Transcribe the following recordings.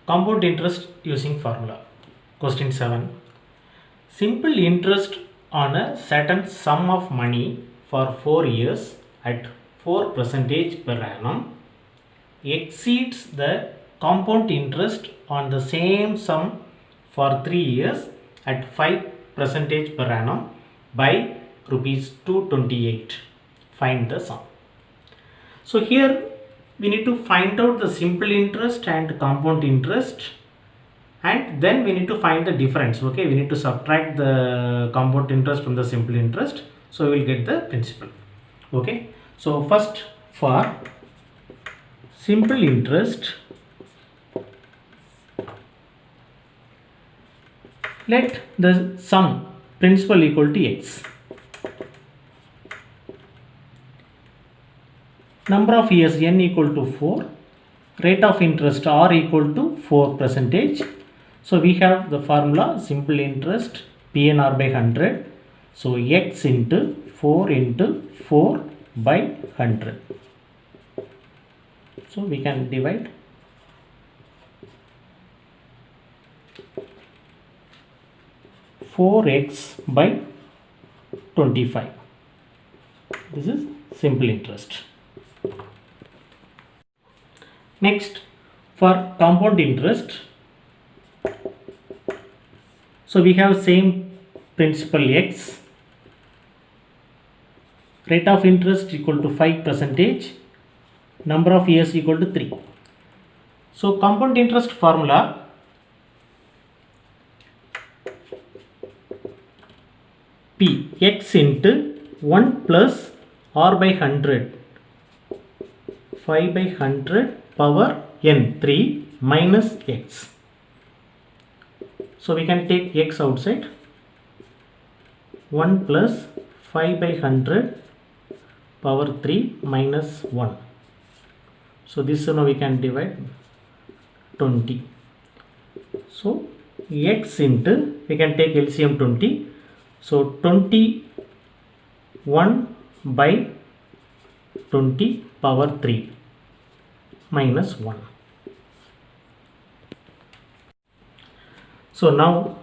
Compound interest using formula. Question 7. Simple interest on a certain sum of money for 4 years at 4% per annum exceeds the compound interest on the same sum for 3 years at 5% per annum by rupees 228. Find the sum. So here we need to find out the simple interest and compound interest, and then we need to find the difference. Okay, we need to subtract the compound interest from the simple interest, so we will get the principal. Okay, so first for simple interest, let the sum principal equal to x. Number of years n equal to 4, rate of interest r equal to 4%. So we have the formula simple interest PNR by 100. So x into 4 into 4 by 100. So we can divide 4x by 25. This is simple interest. Next, for compound interest, so we have same principal x, rate of interest equal to 5%, number of years equal to 3. So compound interest formula, P x into 1 plus r by 100, 5 by 100 power n 3 minus x. So we can take x outside. 1 plus 5 by 100 power 3 minus 1. So this now we can divide 20. So x into, we can take LCM 20. So 21 by 20 power 3 minus 1. So now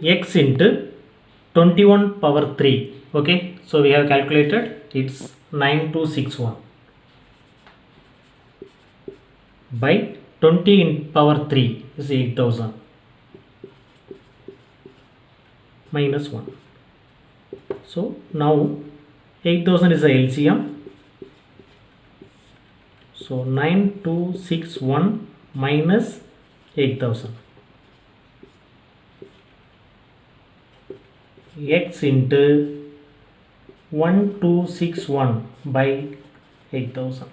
x into 21 power 3. Okay, so we have calculated, it's 9261 by 20 in power 3 is 8000 minus 1. So now 8000 is a LCM. So 9261 minus 8000. X into 1261 by 8000.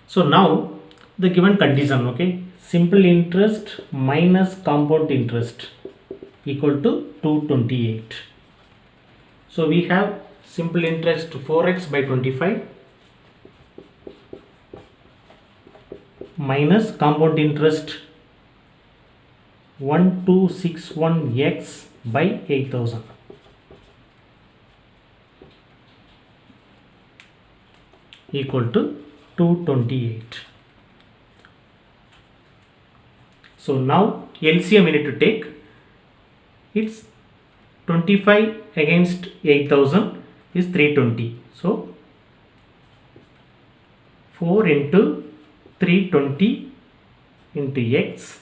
So now the given condition, okay, simple interest minus compound interest equal to 228. So we have simple interest 4x by 25 minus compound interest 1261x by 8000 equal to 228. So now LCM we need to take. It's 25 against 8000 is 320. So 4 into 320 into x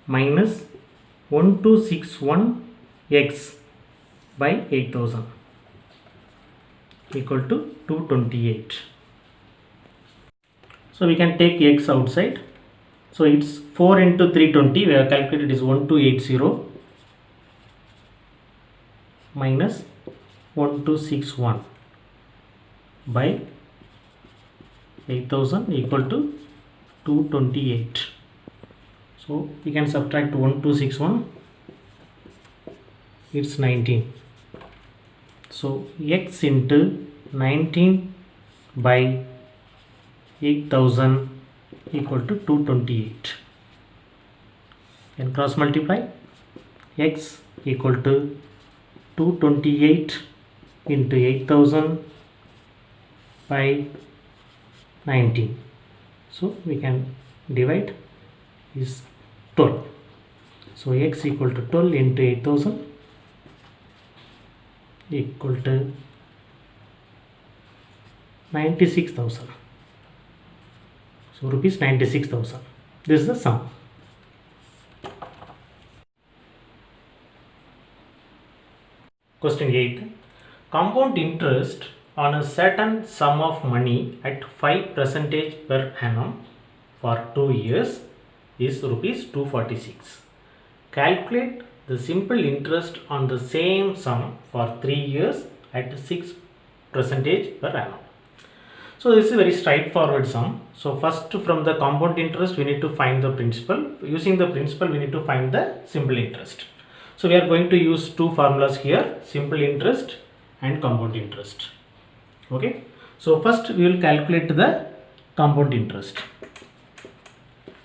minus 1261x by 8000 equal to 228. So we can take x outside. So it's 4 into 320, we have calculated is 1280 minus 1261 by 8000 equal to 228. So we can subtract 1261, it's 19. So x into 19 by 8000 equal to 228. And cross multiply, x equal to 228 into 8000 by 19. So we can divide is 12. So x equal to 12 into 8000 equal to 96,000. So rupees 96,000. This is the sum. Question 8. Compound interest on a certain sum of money at 5% per annum for 2 years is rupees 246. Calculate the simple interest on the same sum for 3 years at 6% per annum. So this is a very straightforward sum. So first, from the compound interest we need to find the principal. Using the principal we need to find the simple interest. So we are going to use two formulas here, simple interest and compound interest. Okay. So first we will calculate the compound interest.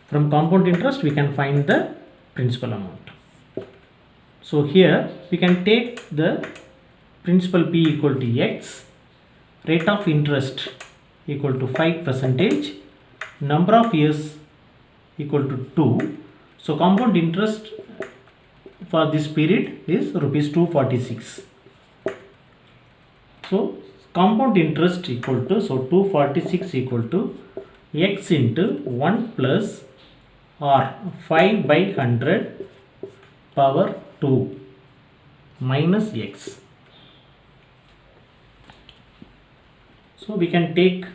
From compound interest we can find the principal amount. So here we can take the principal P equal to X, rate of interest equal to 5%, number of years equal to 2. So compound interest for this period is rupees 246. So compound interest equal to, so 246 equal to x into 1 plus or 5 by 100 power 2 minus x. So we can take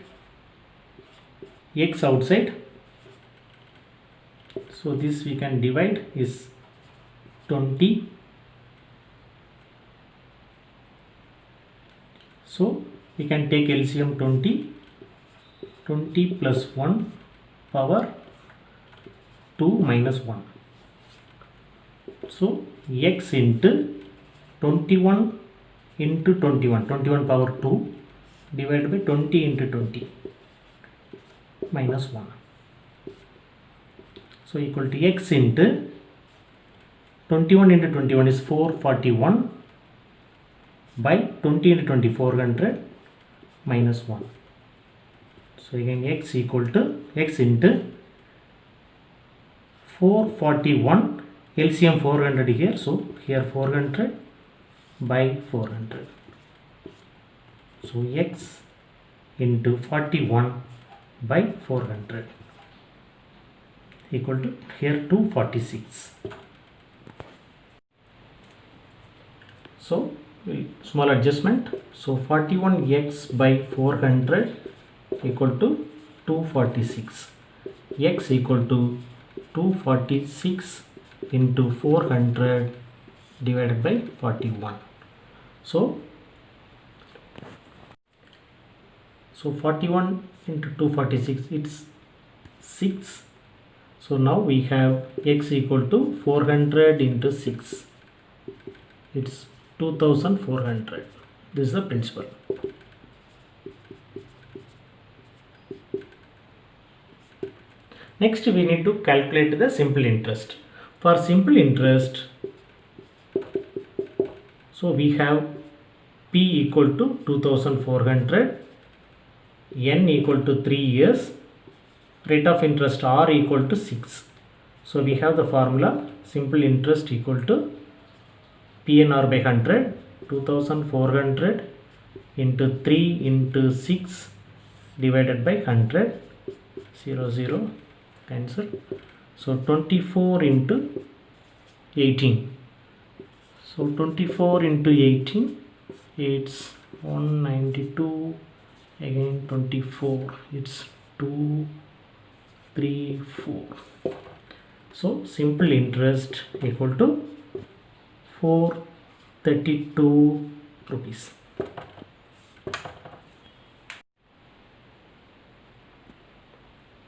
x outside. So this we can divide is 20. So we can take LCM 20. 20 plus 1 power 2 minus 1. So x into 21 into 21. 21 power 2 divided by 20 into 20 minus 1. So equal to x into 21 into 21 is 441 by 20 into 20 400 minus 1. So again x equal to x into 441, LCM 400 here, so here 400 by 400. So x into 41 by 400 equal to here 246. So small adjustment. So 41x by 400 equal to 246. X equal to 246 into 400 divided by 41. So 41 into 246, it's 6. So now we have x equal to 400 into 6. It's 2400. This is the principal. Next we need to calculate the simple interest. For simple interest, so we have P equal to 2400, N equal to 3 years, rate of interest R equal to 6. So we have the formula simple interest equal to PNR by 100, 2400 into 3 into 6 divided by 100, 0 cancel. So 24 into 18. So 24 into 18, it's 192, again 24, it's 2, 3, 4. So simple interest equal to 432 rupees.